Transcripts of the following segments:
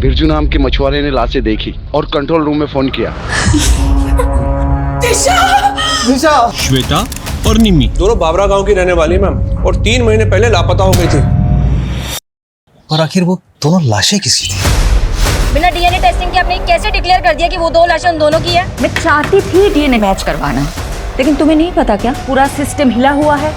बिरजू नाम के मछुआरे ने लाशें देखी और कंट्रोल रूम में फोन किया। दिशा! श्वेता और निम्मी दोनों बाबरा गांव की रहने वाली मैम, और 3 महीने पहले लापता हो गई थी। और आखिर वो दोनों लाशें किसकी थी? बिना डीएनए टेस्टिंग के आपने कैसे डिक्लेयर कर दिया कि वो 2 लाशें उन दोनों की है? मैं चाहती थी डीएनए मैच करवाना, लेकिन तुम्हें नहीं पता क्या पूरा सिस्टम हिला हुआ है।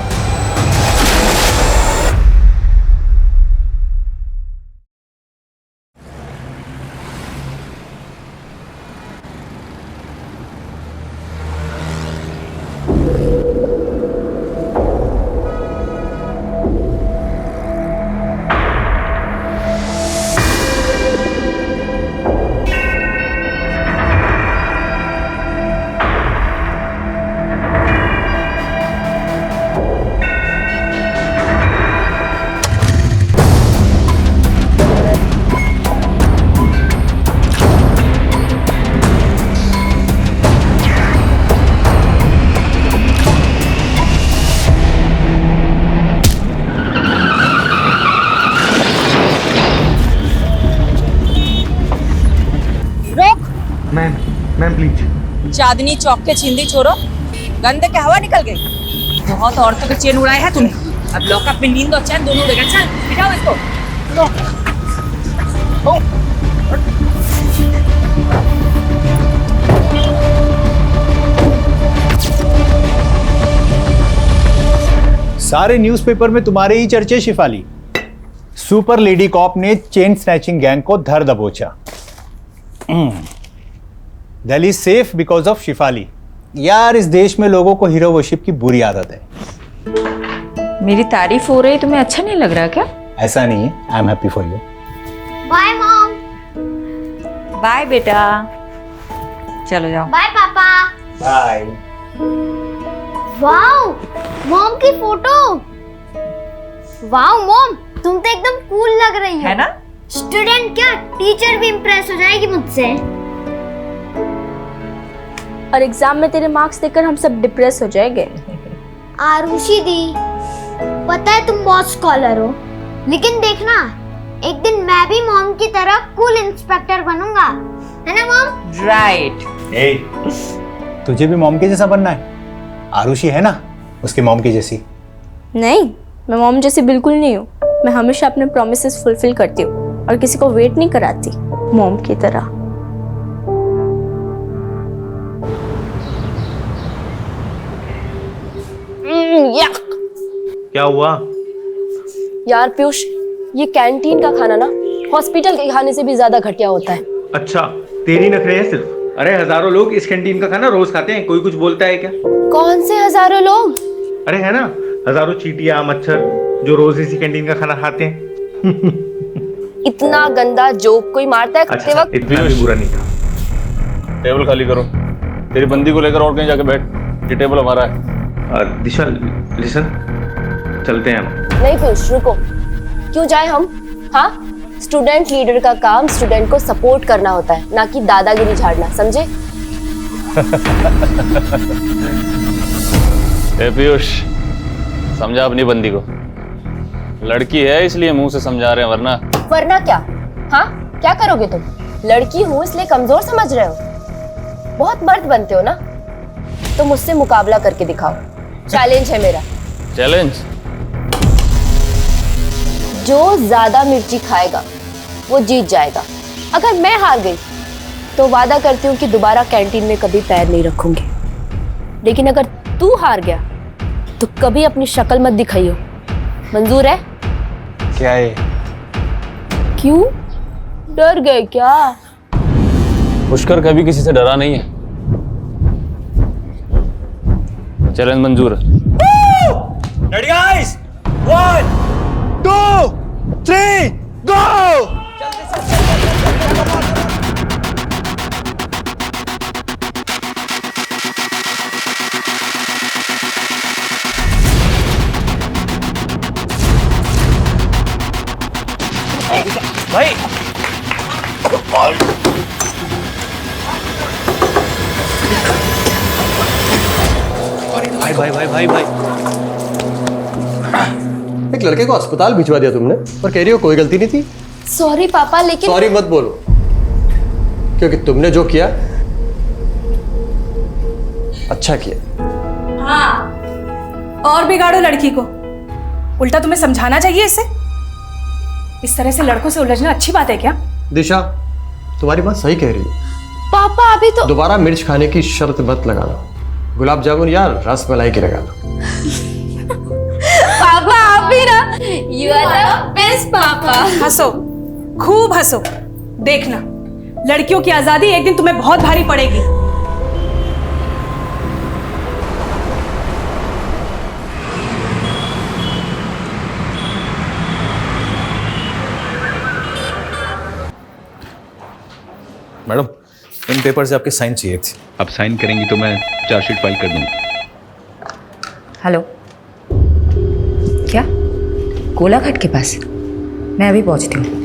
Ma'am please. चांदनी चौक के छिंदी छोरो, गंदे के हवा निकल गई। बहुत औरतों के चैन उड़ाए हैं तूने। अब लॉकअप में नींद और चैन दोनों उड़ेगा। चल बिठाओ इसको। सारे न्यूज़पेपर में तुम्हारे ही चर्चे शिफाली। सुपर लेडी कॉप ने चेन स्नैचिंग गैंग को धर दबोचा। Delhi safe because of Shifali. यार इस देश में लोगों को हीरो वर्शिप की बुरी आदत है। मेरी तारीफ हो रही, तुम्हें अच्छा नहीं लग रहा क्या? ऐसा नहीं है, I am happy for you. Bye mom. Bye बेटा, चलो जाओ। बाय पापा। बाय। वाओ, मॉम की फोटो। वाओ मॉम, तुम तो एकदम कूल लग रही हो। है ना? स्टूडेंट क्या, टीचर भी इम्प्रेस हो जाएगी मुझसे। और एग्जाम में तेरे मार्क्स देखकर हम सब डिप्रेस हो जाएंगे। आरुषि दी, पता है तुम बहुत स्कॉलर हो, लेकिन देखना एक दिन मैं भी मॉम की तरह कूल इंस्पेक्टर बनूंगा, है ना मॉम? राइट। ए, तुझे भी मॉम के जैसा बनना है? आरुषि है ना उसकी मॉम की जैसी। नहीं, मैं मॉम जैसी बिल्कुल नहीं हूँ। मैं हमेशा अपने प्रॉमिसेस फुलफिल करती हूँ और किसी को वेट नहीं कराती, मॉम की तरह। क्या हुआ? यार पीयूष, ये कैंटीन का खाना ना हॉस्पिटल के खाने से भी ज्यादा घटिया होता है। अच्छा, तेरी नखरे हैं सिर्फ। अरे हजारों लोग इस कैंटीन का खाना रोज खाते हैं, कोई कुछ बोलता है क्या? कौन से हजारों लोग? अरे है ना, हजारों चींटियां मच्छर जो रोज इसी कैंटीन का खाना खाते हैं। इतना गंदा जोक कोई मारता है खाते वक्त? इतना भी बुरा नहीं था। टेबल खाली करो। तेरी बंदी को लेकर और कहीं जाके बैठ, ये टेबल हमारा है। दिशा लिसन, चलते हैं हम। नहीं पीयूष, रुको। क्यों जाए हम? हाँ, स्टूडेंट लीडर का काम स्टूडेंट को सपोर्ट करना होता है, ना कि दादागिरी झाड़ना, समझे? पीयूष, समझा अपनी बंदी को। लड़की है इसलिए मुंह से समझा रहे हैं, वरना क्या? हाँ, क्या करोगे तुम? लड़की हूँ इसलिए कमजोर समझ रहे हो? बहुत मर्द बनते हो ना, तो मुझसे मुकाबला करके दिखाओ। चैलेंज है मेरा। चैलेंज? जो ज्यादा मिर्ची खाएगा वो जीत जाएगा। अगर मैं हार गई तो वादा करती हूँ कि दोबारा कैंटीन में कभी पैर नहीं रखूंगी, लेकिन अगर तू हार गया तो कभी अपनी शक्ल मत दिखाइयो। मंजूर है? क्या है? क्यों डर गए क्या? पुष्कर कभी किसी से डरा नहीं है। चैलेंज मंजूर है। रेडी गाइस, 1 2 3 गो! भाई भाई भाई भाई भाई एक लड़के को अस्पताल भिजवा दिया तुमने और कह रही हो कोई गलती नहीं थी। सॉरी पापा, लेकिन सॉरी मत बोलो, क्योंकि तुमने जो किया अच्छा किया। हाँ, और बिगाड़ो लड़की को। उल्टा तुम्हें समझाना चाहिए इसे। इस तरह से लड़कों से उलझना अच्छी बात है क्या? दिशा, तुम्हारी बात सही कह रही है। पापा अभी तो दोबारा मिर्च खाने की शर्त मत लगा लो। गुलाब जामुन या रस मलाई की लगा लो। पापा आप भी ना, यू आर द बेस्ट पापा। हंसो, खूब हंसो। देखना, लड़कियों की आजादी एक दिन तुम्हें बहुत भारी पड़ेगी। मैडम, इन पेपर से आपके साइन चाहिए थे। अब साइन करेंगी तो मैं चार्जशीट फाइल कर दूंगा। हेलो, क्या कोलाघाट के पास? मैं अभी पहुंचती हूँ।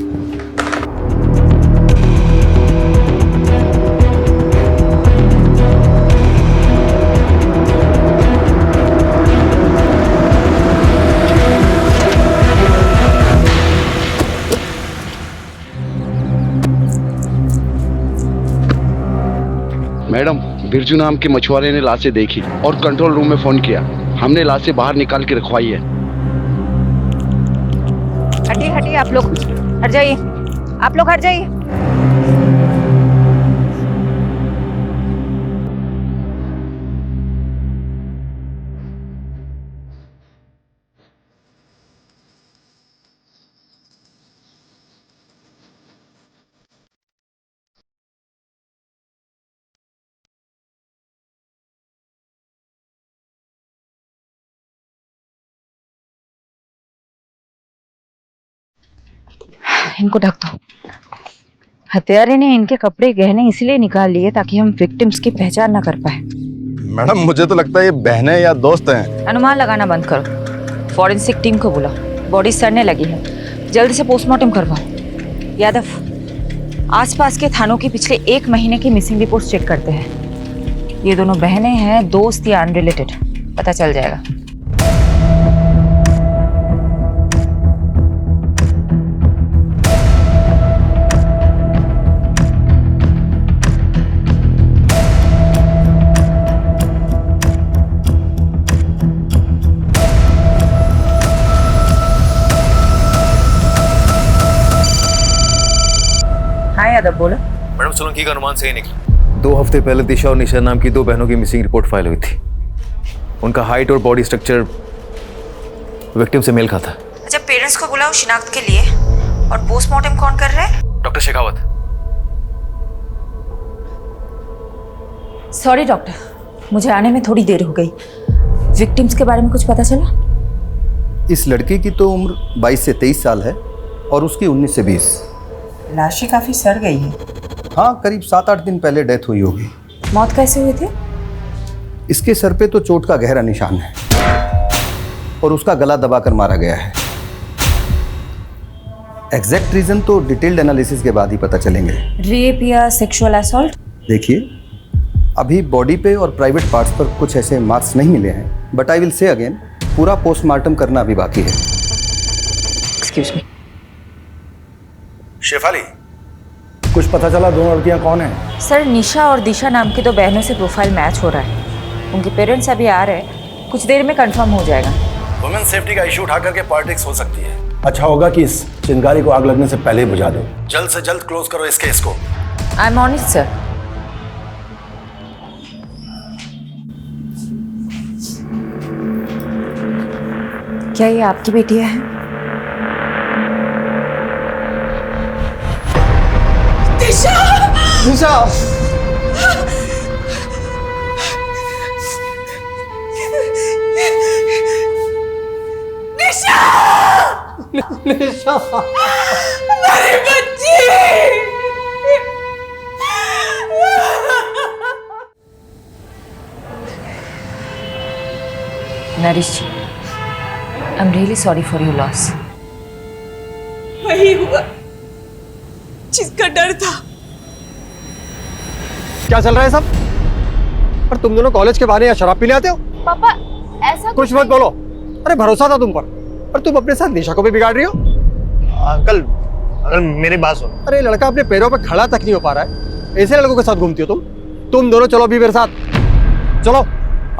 मैडम, बिरजू नाम के मछुआरे ने लाशें देखी और कंट्रोल रूम में फोन किया। हमने लाशें बाहर निकाल के रखवाई है। हटिए हटिए, आप लोग हट जाइए, आप लोग हट जाइए। इनको ढक दो। हत्यारे ने इनके कपड़े गहने इसलिए निकाल लिए ताकि हम विक्टिम्स की पहचान ना कर पाए। मैडम, मुझे तो लगता है ये बहनें या दोस्त हैं। अनुमान लगाना बंद करो। फॉरेंसिक टीम को बुलाओ, बॉडी सड़ने लगी है, जल्दी से पोस्टमार्टम करवाओ। यादव, आसपास के थानों की पिछले 1 महीने की मिसिंग रिपोर्ट चेक करते हैं। ये दोनों बहनें हैं, दोस्त या अनरिलेटेड, पता चल जाएगा। यादव बोलो। मैडम, सोलंकी का अनुमान सही निकला। 2 हफ्ते पहले दिशा और निशा नाम की 2 बहनों की मिसिंग रिपोर्ट फाइल हुई थी। उनका हाइट और बॉडी स्ट्रक्चर विक्टिम से मेल खाता। अच्छा, पेरेंट्स को बुलाओ शिनाख्त के लिए। और पोस्टमार्टम कौन कर रहा है? डॉक्टर शेखावत। सॉरी डॉक्टर, मुझे आने में थोड़ी देर हो गई। विक्टिम्स के बारे में कुछ पता चला? इस लड़की की तो उम्र 22 से 23 साल है और उसकी 19 से 20। लाशें काफी सड़ गई है। हाँ, करीब 7-8 दिन पहले डेथ हुई होगी। मौत कैसे हुई थी? इसके सर पे तो चोट का गहरा निशान है और उसका गला दबाकर मारा गया है। एग्जैक्ट रीजन तो डिटेल्ड एनालिसिस के बाद ही पता चलेंगे। रेप या सेक्सुअल असॉल्ट? देखिए, अभी बॉडी पे और प्राइवेट पार्ट्स पर कुछ ऐसे मार्क्स नहीं मिले हैं, but I will say again, पूरा पोस्टमार्टम करना अभी बाकी है। Excuse me. शेफाली, कुछ पता चला 2 लड़कियां कौन हैं? सर, निशा और दिशा नाम की 2 बहनों से प्रोफाइल मैच हो रहा है। उनके पेरेंट्स अभी आ रहे हैं, कुछ देर में कंफर्म हो जाएगा। वुमेन सेफ्टी का इशू उठा करके पॉलिटिक्स हो सकती है। अच्छा होगा कि इस चिंगारी को आग लगने से पहले ही बुझा दो। जल्द से जल्द क्लोज करो इस केस को। I am on it sir. क्या ये आपकी बेटियां हैं? दिशा! निशा! मेरी बच्ची! Narish ji, I am really sorry for your loss. वही हुआ जिसका डर था। क्या चल रहा है सब? और तुम दोनों कॉलेज के बहाने या शराब पीने आते हो? पापा ऐसा कुछ मत बोलो। अरे भरोसा था तुम पर, और तुम अपने साथ निशा को भी बिगाड़ रही हो। अंकल, अगर मेरी बात सुनो, अरे लड़का अपने पैरों पे खड़ा तक नहीं हो पा रहा है, ऐसे लड़कों के साथ घूमती हो तुम दोनों चलो अभी मेरे साथ चलो।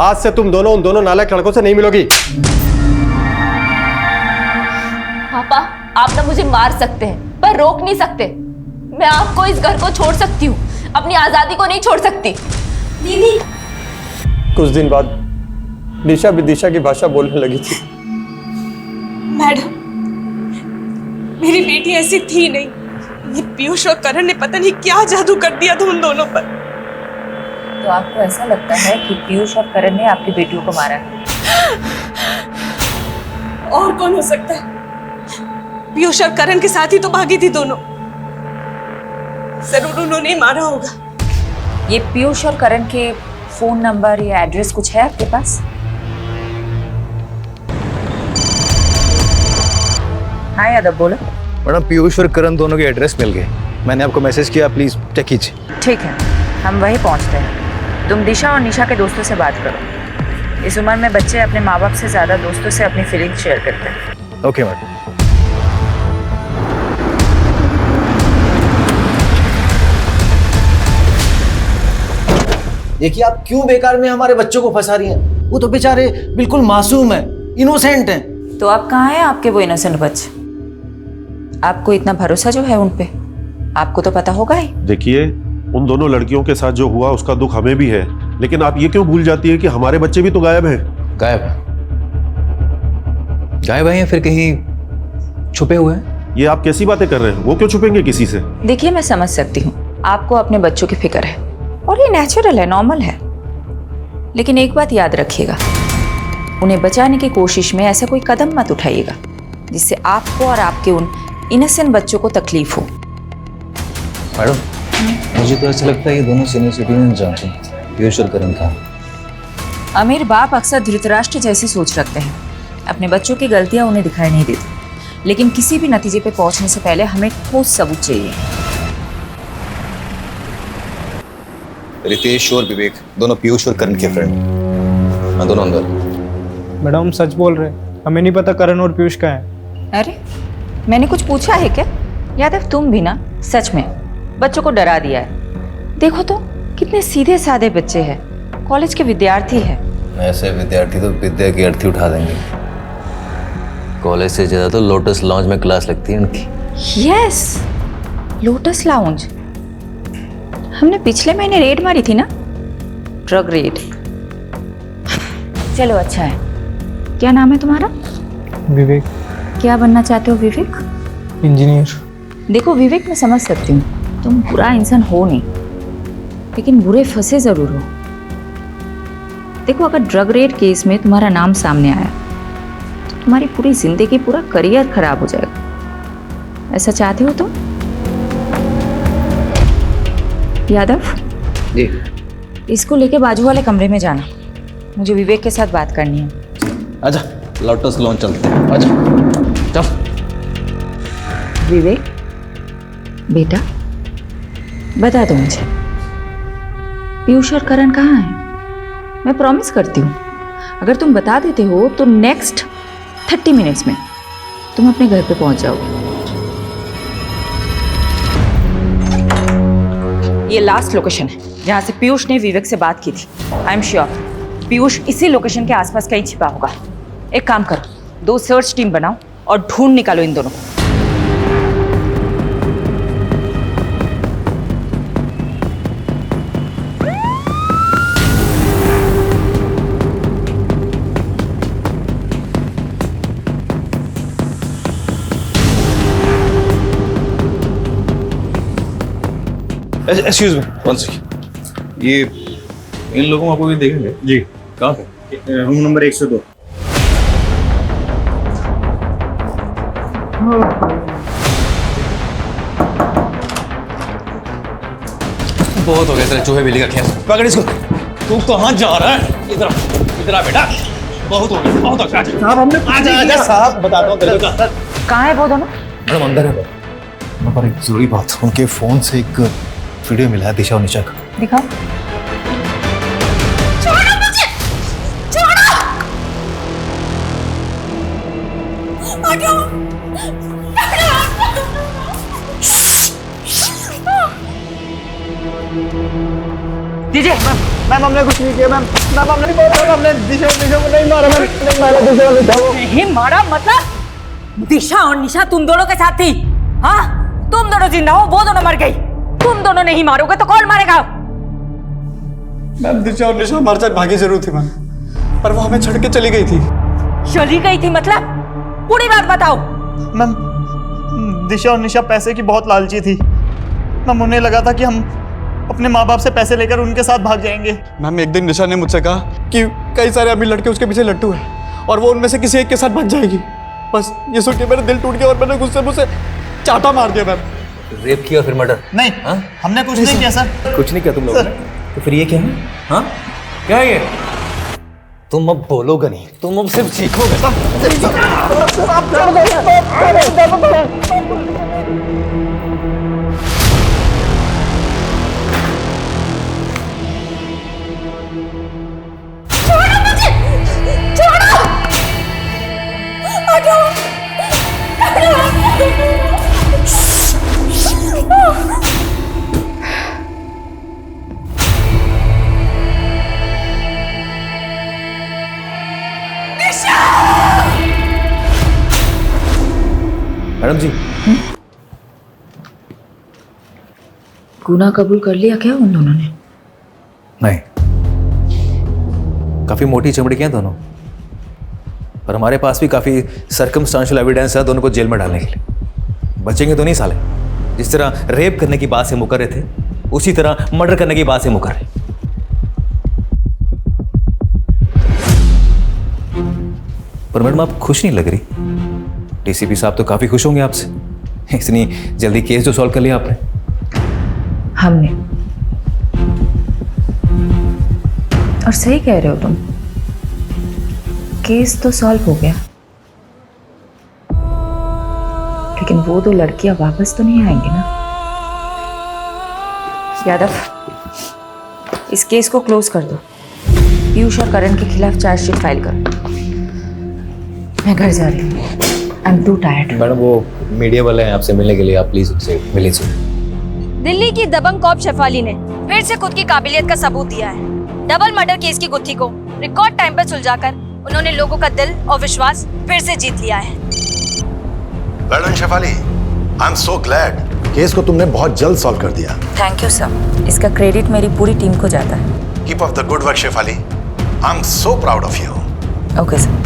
आज से तुम दोनों उन दोनों नालायक लड़कों से नहीं मिलोगी। पापा आप ना मुझे मार सकते हैं पर रोक नहीं सकते। मैं आपको इस घर को छोड़ सकती हूँ, अपनी आजादी को नहीं छोड़ सकती। दीदी कुछ दिन बाद निशा विदिशा की भाषा बोलने लगी थी। मैडम, मेरी बेटी ऐसी थी नहीं। ये पीयूष और करण ने पता नहीं क्या जादू कर दिया था उन दोनों पर। तो आपको ऐसा लगता है कि पीयूष और करण ने आपकी बेटियों को मारा है? और कौन हो सकता है? पीयूष और करण के साथ ही तो भागी थी दोनों। जरूर उन्होंने ही मारा होगा। ये पीयूष और करण के फोन नंबर या एड्रेस कुछ है आपके पास? हाँ यादव बोलो। मैडम पीयूष और करण दोनों के एड्रेस मिल गए, मैंने आपको मैसेज किया, प्लीज चेक कीजिए। ठीक है, हम वहीं पहुंचते हैं। तुम दिशा और निशा के दोस्तों से बात करो। इस उम्र में बच्चे अपने माँ बाप से ज्यादा दोस्तों से अपनी फीलिंग्स शेयर करते हैं। Okay madam. देखिए आप क्यों बेकार में हमारे बच्चों को फंसा रही हैं? वो तो बेचारे बिल्कुल मासूम हैं, इनोसेंट हैं। तो अब कहाँ हैं आपके वो इनोसेंट बच्चे? आपको इतना भरोसा जो है उन पे, आपको तो पता होगा ही। देखिए उन दोनों लड़कियों के साथ जो हुआ उसका दुख हमें भी है, लेकिन आप ये क्यों भूल जाती है कि हमारे बच्चे भी तो गायब हैं। गायब हैं या फिर कहीं छुपे हुए हैं? ये आप कैसी बातें कर रहे हैं? वो क्यों छुपेंगे किसी से? देखिए मैं समझ सकती हूँ, आपको अपने बच्चों की फिक्र है और ये नेचुरल है, नॉर्मल है। लेकिन एक बात याद रखिएगा, उन्हें बचाने की कोशिश में ऐसा कोई कदम मत उठाइएगा जिससे आपको और आपके उन इनोसेंट बच्चों को तकलीफ हो। मैडम मुझे तो ऐसा लगता है ये दोनों सीनियर सिटीजन जानते हैं पीयूष और करण का। अमीर बाप अक्सर धृतराष्ट्र जैसी सोच रखते हैं। अपने बच्चों की गलतियां उन्हें दिखाई नहीं देती, लेकिन किसी भी नतीजे पे पहुंचने से पहले हमें ठोस सबूत चाहिए। रितेश और विवेक दोनों पीयूष और करण के फ्रेंड, हाँ दोनों अंदर। मैडम सच बोल रहे, हमें नहीं पता करण और पीयूष का है। अरे मैंने कुछ पूछा है क्या? यादव तुम भी ना सच में बच्चों को डरा दिया है। देखो तो कितने सीधे साधे बच्चे हैं, कॉलेज के विद्यार्थी हैं। ऐसे विद्यार्थी तो विद्या की अर्थी उठा देंगे। कॉलेज से ज्यादा तो लोटस लॉन्ज में क्लास लगती है उनकी। Yes, lotus lounge. हमने पिछले महीने रेड मारी थी ना, ड्रग रेड। चलो अच्छा है। क्या नाम है तुम्हारा? विवेक। क्या बनना चाहते हो विवेक? इंजीनियर। देखो विवेक, मैं समझ सकती हूँ तुम बुरा इंसान हो नहीं, लेकिन बुरे फंसे जरूर हो। देखो अगर ड्रग रेड केस में तुम्हारा नाम सामने आया तो तुम्हारी पूरी जिंदगी, पूरा करियर खराब हो जाएगा। ऐसा चाहते हो तुम? यादव जी। इसको लेके बाजू वाले कमरे में जाना, मुझे विवेक के साथ बात करनी है। आजा लोटस लॉन्च चलते हैं, आजा चल। विवेक बेटा बता दो मुझे, पीयूष और करण कहाँ हैं? मैं प्रॉमिस करती हूँ अगर तुम बता देते हो तो नेक्स्ट 30 मिनट्स में तुम अपने घर पे पहुंच जाओगे। ये लास्ट लोकेशन है जहाँ से पीयूष ने विवेक से बात की थी। आई एम श्योर पीयूष इसी लोकेशन के आसपास कहीं छिपा होगा। एक काम करो, 2 सर्च टीम बनाओ और ढूंढ निकालो इन दोनों को। Excuse me, one second. ये इन लोगों को भी देखेंगे जी? कहाँ पे? Room number 102। बहुत हो गया तेरा चूहे बिल्ली का खेल। पकड़ इसको। तू कहाँ जा रहा है? इधर आ बेटा, बहुत हो गया, बहुत हो गया। साहब हमने आजा साहब बताता हूँ तेरे को। कहाँ है वो दोनों? मैडम अंदर है। पर एक जरूरी बात, उनके फोन से एक वीडियो मिला है दिशा और निशा का। दिखाओ। छोड़ो मुझे, छोड़ो। हटो। दीजिए। मैम हमने कुछ नहीं किया मैम। मैम हमने नहीं मारा, हमने दिशा को नहीं मारा मैम। नहीं मारा दिशा को। नहीं मारा मतलब? दिशा और निशा तुम दोनों के साथ थी? हाँ, तुम दोनों जिंदा हो, वो दोनों मर गई। तुम दोनों नहीं मारोगे तो कौन मारेगा? मैम दिशा और निशा हमारे साथ भागी जरूर थी मैम, पर वो हमें छोड़ के चली गई थी। चली गई थी मतलब? पूरी बात बताओ। मैम दिशा और निशा पैसे की बहुत लालची थी मैम। उन्हें लगा था कि हम अपने माँ बाप से पैसे लेकर उनके साथ भाग जाएंगे। मैम एक दिन निशा ने मुझसे कहा कि कई सारे अमीर लड़के उसके पीछे लट्टू हैं और वो उनमें से किसी एक के साथ भाग जाएगी। बस ये सुन के मेरा दिल टूट गया और मैंने गुस्से मुझसे चाटा मार दिया मैम। रेप किया फिर मर्डर? नहीं हमने कुछ नहीं किया सर। कुछ नहीं किया तुम लोगों ने? तो फिर ये क्या है? हाँ क्या है ये? तुम अब बोलोगे नहीं, तुम अब सिर्फ सीखोगे। मैडम जी, गुनाह कबूल कर लिया क्या उन दोनों ने? नहीं, काफी मोटी चमड़ी के हैं दोनों, पर हमारे पास भी काफी सर्कमस्टांशियल एविडेंस है दोनों को जेल में डालने के लिए। बचेंगे तो नहीं साले। जिस तरह रेप करने की बात से मुकर रहे थे, उसी तरह मर्डर करने की बात से मुकर रहे। पर मैडम आप खुश नहीं लग रही। डीसीपी साहब तो काफी खुश होंगे आपसे, इतनी जल्दी केस जो सॉल्व कर लिया आपने। हमने? और सही कह रहे हो तुम, केस तो सॉल्व हो गया, लेकिन वो दो लड़कियां वापस तो नहीं आएंगी ना? यादव, इस केस को क्लोज कर दो। पीयूष और करण के खिलाफ चार्जशीट फाइल करो। मैं घर जा रही हूँ। I am to tired. Madam वो मीडिया वाले हैं आपसे मिलने के लिए, आप प्लीज उनसे मिल लीजिए। दिल्ली की दबंग कॉप शेफाली ने फिर से खुद की काबिलियत का सबूत दिया है। डबल मर्डर केस की गुत्थी को रिकॉर्ड टाइम पर सुलझाकर उन्होंने लोगों का दिल और विश्वास फिर से जीत लिया है। Well done Shefali, I am so glad. Case को तुमने बहुत जल्द सॉल्व कर दिया। थैंक यू सर, इसका क्रेडिट मेरी पूरी टीम को जाता है। Keep up the good work Shefali, I am so proud of you. Okay sir.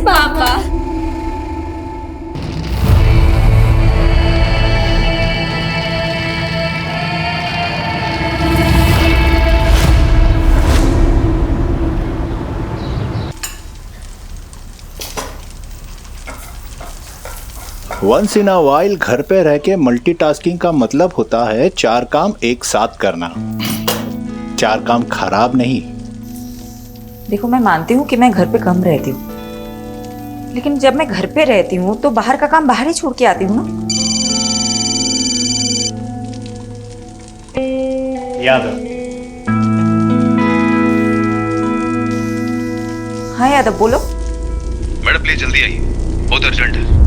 पापा वंस इन अ वाइल घर पे रह के मल्टीटास्किंग का मतलब होता है 4 काम एक साथ करना। 4 काम खराब नहीं। देखो मैं मानती हूँ कि मैं घर पे कम रहती हूँ, लेकिन जब मैं घर पे रहती हूँ तो बाहर का काम बाहर ही छोड़ के आती हूँ ना। यादव। हाँ यादव बोलो। मैडम प्लीज जल्दी आइए, बहुत अर्जेंट है।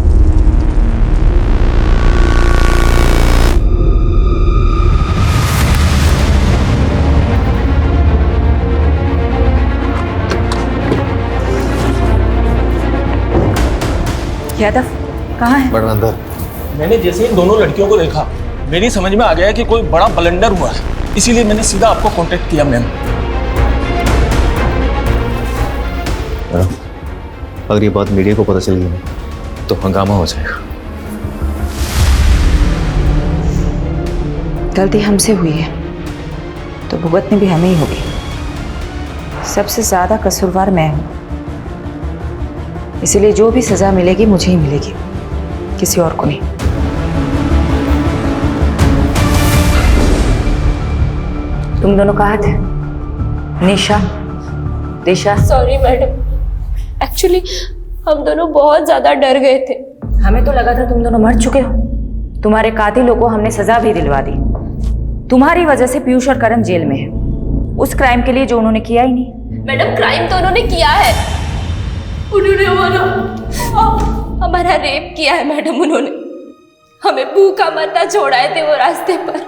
यादव कहाँ है? मैडम अंदर। मैंने जैसे इन दोनों लड़कियों को देखा, मेरी समझ में आ गया कि कोई बड़ा ब्लंडर हुआ है, इसीलिए मैंने सीधा आपको कांटेक्ट किया। मैम अगर ये बात मीडिया को पता चल गई तो हंगामा हो जाएगा। गलती हमसे हुई है तो भुगतनी भी हमें ही होगी। सबसे ज्यादा कसूरवार मैं हूं, इसीलिए जो भी सजा मिलेगी मुझे ही मिलेगी, किसी और को नहीं। तुम दोनों कहाँ थे? निशा, दिशा? सॉरी मैडम, एक्चुअली हम दोनों बहुत ज्यादा डर गए थे। हमें तो लगा था तुम दोनों मर चुके हो। तुम्हारे कातिलों को हमने सजा भी दिलवा दी। तुम्हारी वजह से पीयूष और करण जेल में है, उस क्राइम के लिए जो उन्होंने किया ही नहीं। मैडम क्राइम तो उन्होंने किया है, उन्होंने हमारा रेप किया है मैडम। उन्होंने हमें भूखा मरना छोड़ाए थे वो रास्ते पर।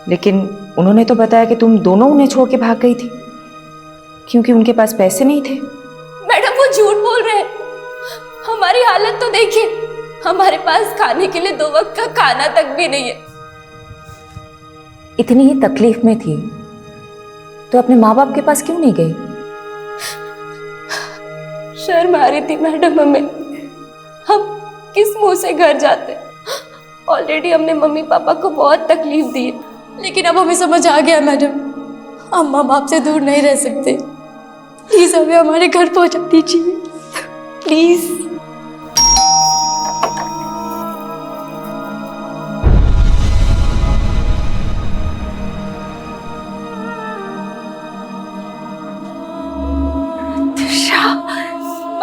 लेकिन उन्होंने तो बताया कि तुम दोनों उन्हें छोड़ के भाग गई थी क्योंकि उनके पास पैसे नहीं थे। मैडम वो झूठ बोल रहे हैं, हमारी हालत तो देखिए, हमारे पास खाने के लिए 2 वक्त का खाना तक भी नहीं है। इतनी ही तकलीफ में थी तो अपने माँ बाप के पास क्यों नहीं गई? शर्म आ रही थी मैडम हमें, हम किस मुंह से घर जाते। ऑलरेडी हमने मम्मी पापा को बहुत तकलीफ दी है, लेकिन अब हमें समझ आ गया मैडम, हम माँ बाप से दूर नहीं रह सकते। प्लीज हमें हमारे घर पहुंचा दीजिए, प्लीज।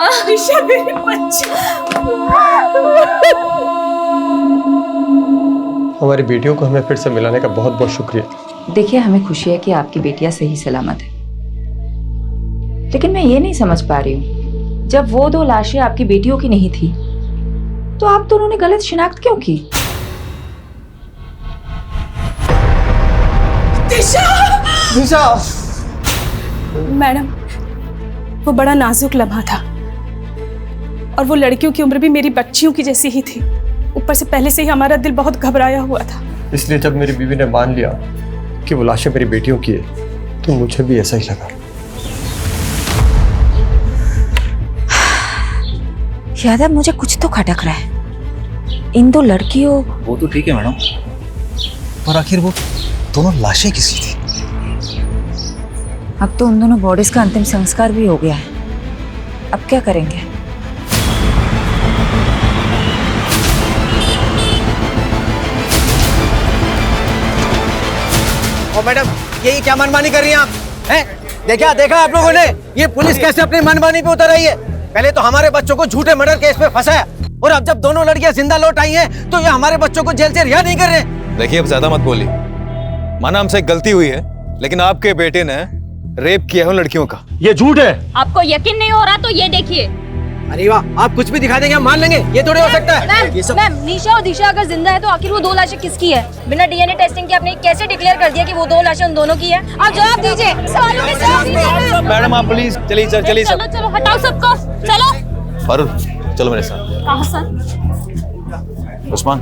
आयशा मेरे बच्चे, हमारी बेटियों को हमें फिर से मिलाने का बहुत बहुत शुक्रिया। देखिए, हमें खुशी है कि आपकी बेटियां सही सलामत है, लेकिन मैं ये नहीं समझ पा रही हूँ, जब वो 2 लाशें आपकी बेटियों की नहीं थी तो आप दोनों ने गलत शिनाख्त क्यों की? दिशा! मैडम वो बड़ा नाजुक लम्हा था और वो लड़कियों की उम्र भी मेरी बच्चियों की जैसी ही थी। ऊपर से पहले से ही हमारा दिल बहुत घबराया हुआ था। इसलिए जब मेरी बीवी ने मान लिया कि वो लाशें मेरी बेटियों की है तो मुझे भी ऐसा ही लगा। यादव, मुझे कुछ तो खटक रहा है। इन 2 लड़कियों... वो तो ठीक है मैडम, पर आखिर वो दोनों लाशें किसकी थी? अब तो उन दोनों बॉडीज का अंतिम संस्कार भी हो गया है, अब क्या करेंगे? ओ मैडम, ये क्या मनमानी कर रही हैं आप? हैं? देखा आप लोगों ने ये पुलिस कैसे अपनी मनमानी पे उतर आई है? पहले तो हमारे बच्चों को झूठे मर्डर केस में फंसाया और अब जब दोनों लड़कियां जिंदा लौट आई हैं तो ये हमारे बच्चों को जेल से रिहा नहीं कर रहे। देखिए, अब ज्यादा मत बोलिए। माना हमसे गलती हुई है, लेकिन आपके बेटे ने रेप किया है उन लड़कियों का। ये झूठ है। आपको यकीन नहीं हो रहा तो ये देखिए। अरे वाह, आप कुछ भी दिखा देंगे हम मान लेंगे, ये थोड़ी हो सकता है। मैम, निशा और दिशा अगर जिंदा है तो आखिर वो 2 लाशें किसकी है? बिना डीएनए टेस्टिंग के आपने कैसे डिक्लेयर कर दिया कि वो 2 लाशें उन दोनों की है? आप जवाब दीजिए, सवालों के जवाब दीजिए। मैडम आप प्लीज चलिए सर, चलिए सर। चलो हटाओ सबको, चलो। फारूक चलो मेरे साथ। कहाँ सर? उस्मान,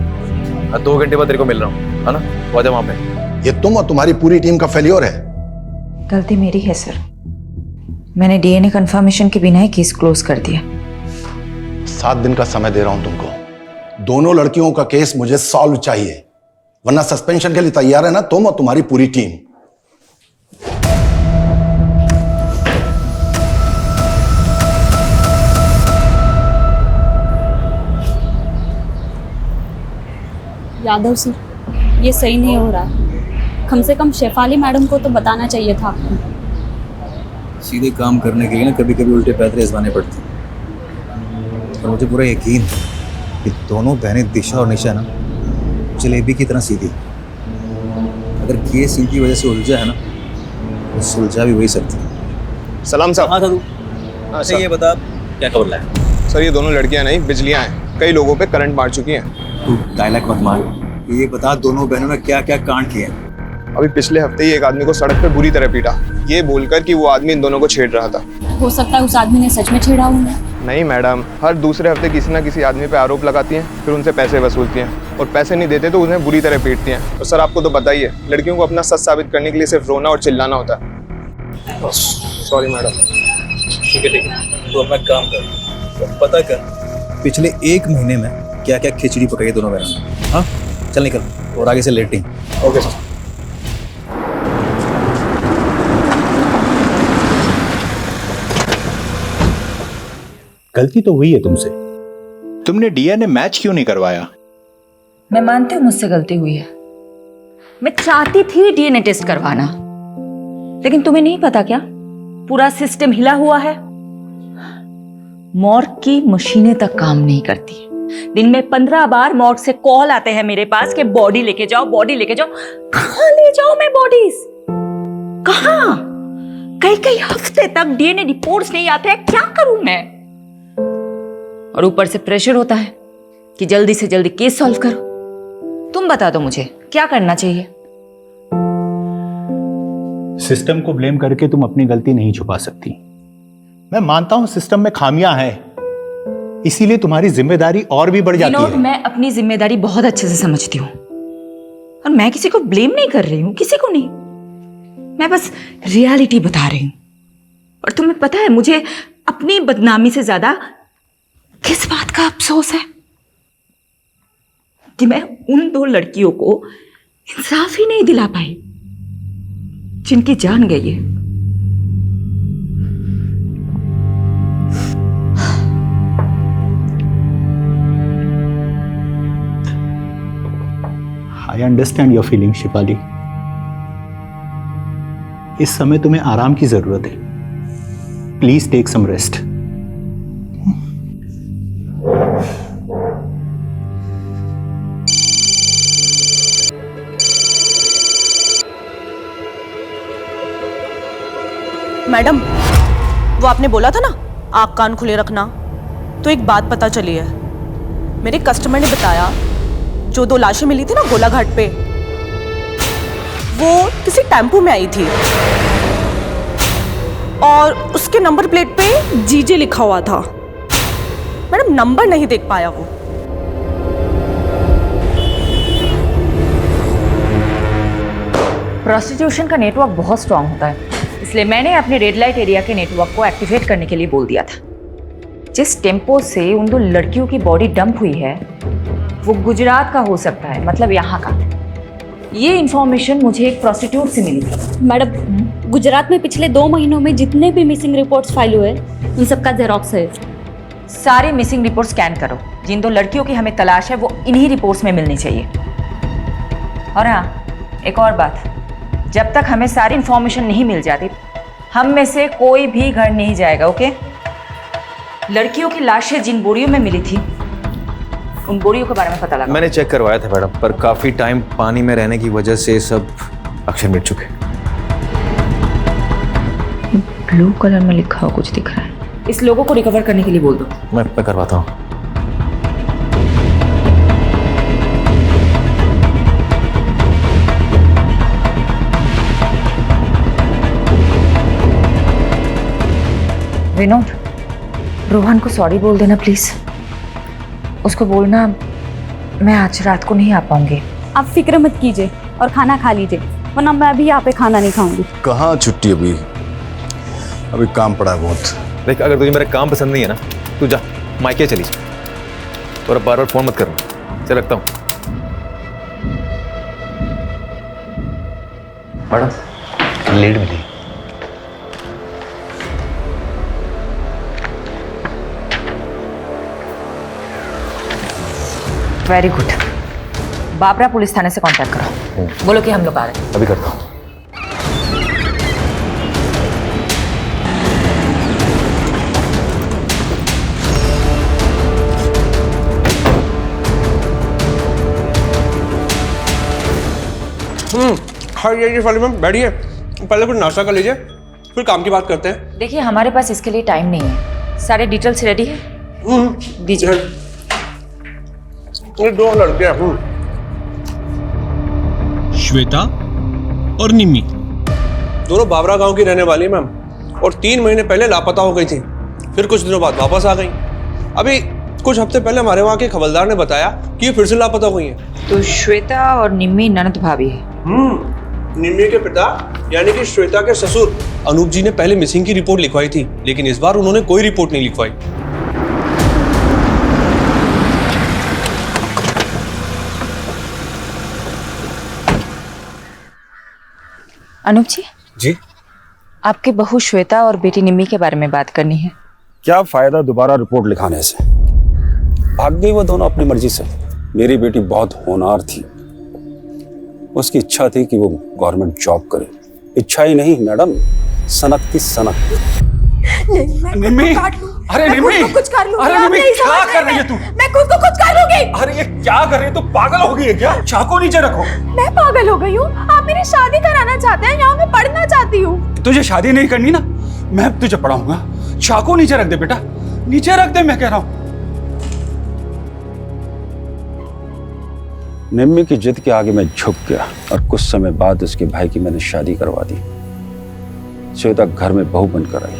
2 घंटे बाद तेरे को मिल रहा हूँ, है ना? वो आ जा वहाँ पे। ये तुम और तुम्हारी पूरी टीम का फेलियर है। गलती मेरी है सर, मैंने डीएनए कंफर्मेशन के बिना ही केस क्लोज कर दिया। 7 दिन का समय दे रहा हूं तुमको। दोनों लड़कियों का केस मुझे सॉल्व चाहिए, वरना सस्पेंशन के लिए तैयार है ना तुम और तुम्हारी पूरी टीम। यादव सर, ये सही नहीं हो रहा। कम से कम शेफाली मैडम को तो बताना चाहिए था आपको। सीधे काम करने के लिए ना कभी कभी उल्टे पैदरे आजमाने पड़ते हैं, और मुझे पूरा यकीन है कि दोनों बहनें दिशा और निशा ना जलेबी की तरह सीधी। अगर केस इनकी वजह से उलझा है ना तो सुलझा भी वही सकती है। सलाम साहब। हाँ साधु, अच्छा ये बता क्या खबर लाया? सर ये दोनों लड़कियां नहीं बिजलियां हैं, कई लोगों पे करंट मार चुकी हैं। तू डायलॉग मत मार, ये बता दोनों बहनों ने क्या क्या कांड किए? अभी पिछले हफ्ते ही एक आदमी को सड़क पे बुरी तरह पीटा, ये बोलकर कि वो आदमी इन दोनों को छेड़ रहा था। हो सकता है उस आदमी ने सच में छेड़ा हुआ। नहीं मैडम, हर दूसरे हफ्ते किसी ना किसी आदमी पे आरोप लगाती हैं, फिर उनसे पैसे वसूलती हैं और पैसे नहीं देते तो उन्हें बुरी तरह पीटती हैं। और सर आपको तो पता ही है, लड़कियों को अपना सच साबित करने के लिए सिर्फ रोना और चिल्लाना होता है। Sorry madam. ठीक है, तो अपना काम कर, पता कर पिछले 1 महीने में क्या क्या खिचड़ी पकाई दोनों बहनों ने। हाँ चल निकल, और आगे से लेटिंग। Okay sir. गलती तो हुई है तुमसे। तुमने डीएनए मैच क्यों नहीं करवाया? मैं मानती हूँ मुझसे गलती हुई है। मैं चाहती थी डीएनए टेस्ट करवाना, लेकिन तुम्हें नहीं पता क्या, पूरा सिस्टम हिला हुआ है। मॉर्ग की मशीनें तक काम नहीं करती। दिन में 15 बार मॉर्ग से कॉल आते हैं मेरे पास कि बॉडी लेके जाओ, बॉडी लेके जाओ। कहां ले जाओ मैं बॉडीज? कहां? कई हफ्ते तक डीएनए रिपोर्ट्स नहीं आते हैं, क्या करूं मैं? और ऊपर से प्रेशर होता है कि जल्दी से जल्दी केस सॉल्व करो। तुम बता दो मुझे क्या करना चाहिए। सिस्टम को ब्लेम करके तुम अपनी गलती नहीं छुपा सकती। मैं मानता हूं सिस्टम में खामियां हैं, इसीलिए तुम्हारी जिम्मेदारी और भी बढ़ जाती है। मैं अपनी जिम्मेदारी बहुत अच्छे से समझती हूँ और मैं किसी को ब्लेम नहीं कर रही हूँ, किसी को नहीं। मैं बस रियलिटी बता रही हूँ। और तुम्हें पता है मुझे अपनी बदनामी से ज्यादा किस बात का अफसोस है कि मैं उन 2 लड़कियों को इंसाफ ही नहीं दिला पाई जिनकी जान गई है। I understand your feeling Shipali. इस समय तुम्हें आराम की जरूरत है। Please take some rest. Madam, वो आपने बोला था ना आँख कान खुले रखना, तो एक बात पता चली है। मेरे कस्टमर ने बताया जो 2 लाशें मिली थी ना गोलाघाट पे, वो किसी टेम्पो में आई थी और उसके नंबर प्लेट पे जीजे लिखा हुआ था। मैडम नंबर नहीं देख पाया वो। प्रोस्टिट्यूशन का नेटवर्क बहुत स्ट्रांग होता है, इसलिए मैंने अपने रेड लाइट एरिया के नेटवर्क को एक्टिवेट करने के लिए बोल दिया था। जिस टेम्पो से उन 2 लड़कियों की बॉडी डंप हुई है वो गुजरात का हो सकता है, मतलब यहाँ का। ये इंफॉर्मेशन मुझे एक प्रोस्टिट्यूट से मिली थी। मैडम, गुजरात में पिछले 2 महीनों में जितने भी मिसिंग रिपोर्ट्स फाइल हुए उन सबका जेरोक्स है। सारी मिसिंग रिपोर्ट स्कैन करो। जिन 2 लड़कियों की हमें तलाश है वो इन्हीं रिपोर्ट्स में मिलनी चाहिए। और हाँ, एक और बात, जब तक हमें सारी इंफॉर्मेशन नहीं मिल जाती हम में से कोई भी घर नहीं जाएगा, ओके? लड़कियों की लाशें जिन बोरियों में मिली थी उन बोरियों के बारे में पता लगा। मैंने चेक करवाया था मैडम, पर काफी टाइम पानी में रहने की वजह से सब अक्षर मिट चुके। ब्लू कलर में लिखा हुआ कुछ दिख रहा है। इस लोगों को रिकवर करने के लिए बोल दो। मैं करवाता हूँ। विनोद, रोहन को सॉरी बोल देना प्लीज। उसको बोलना मैं आज रात को नहीं आ पाऊंगी। आप फिक्र मत कीजिए और खाना खा लीजिए, वरना मैं अभी यहाँ पे खाना नहीं खाऊंगी। कहाँ छुट्टी? अभी काम पड़ा है बहुत। देख, अगर तुझे मेरा काम पसंद नहीं है ना, तू जा मायके चली जा और अब बार बार फोन मत करना। चल रखता हूँ। मैडम लीड मिली। Very good. बाबरा पुलिस थाने से कांटेक्ट करो, बोलो कि हम लोग आ रहे हैं। अभी करता हूँ। ये वाले मैम बैठिए, पहले कुछ नाश्ता कर लीजिए फिर काम की बात करते हैं। देखिए हमारे पास इसके लिए टाइम नहीं है। सारे डिटेल्स रेडी है? दीजिए। ये 2 लड़के हैं, श्वेता और निम्मी, दोनों बाबरा गांव की रहने वाली है मैम, और 3 महीने पहले लापता हो गई थी, फिर कुछ दिनों बाद वापस आ गई। अभी कुछ हफ्ते पहले हमारे वहाँ के खबरदार ने बताया कि ये फिर से लापता हो गई हैं। तो श्वेता और निम्मी ननद भाभी है? निम्मी के पिता यानी कि श्वेता के ससुर अनूप जी ने पहले मिसिंग की रिपोर्ट लिखवाई थी, लेकिन इस बार उन्होंने कोई रिपोर्ट नहीं लिखवाई। अनूप जी, जी, आपके बहू श्वेता और बेटी निम्मी के बारे में बात करनी है। क्या फायदा दोबारा रिपोर्ट लिखाने से? भाग गई वो दोनों अपनी मर्जी से। मेरी बेटी बहुत होनहार थी, उसकी इच्छा थी कि वो गवर्नमेंट जॉब करे। इच्छा ही नहीं मैडम, सनक थी सनक। निम्मी, अरे निम्मी, कुछ कर लूंगी। अरे निम्मी, क्या कर रही है तू? मैं खुद को कुछ कर लूंगी। अरे ये क्या कर रही है? तू पागल हो गई है क्या? चाकू नीचे रखो। मैं पागल हो गई हूँ? आप मेरी शादी कराना चाहते हैं? यहाँ मैं पढ़ना चाहती हूँ। तुझे शादी नहीं करनी ना, मैं तुझे पढ़ाऊंगा। चाकू नीचे रख दे बेटा, नीचे रख दे, मैं कह रहा हूँ। निम्मी की जिद के आगे मैं झुक गया और कुछ समय बाद उसके भाई की मैंने शादी करवा दी। श्वेता घर में बहू बनकर आई।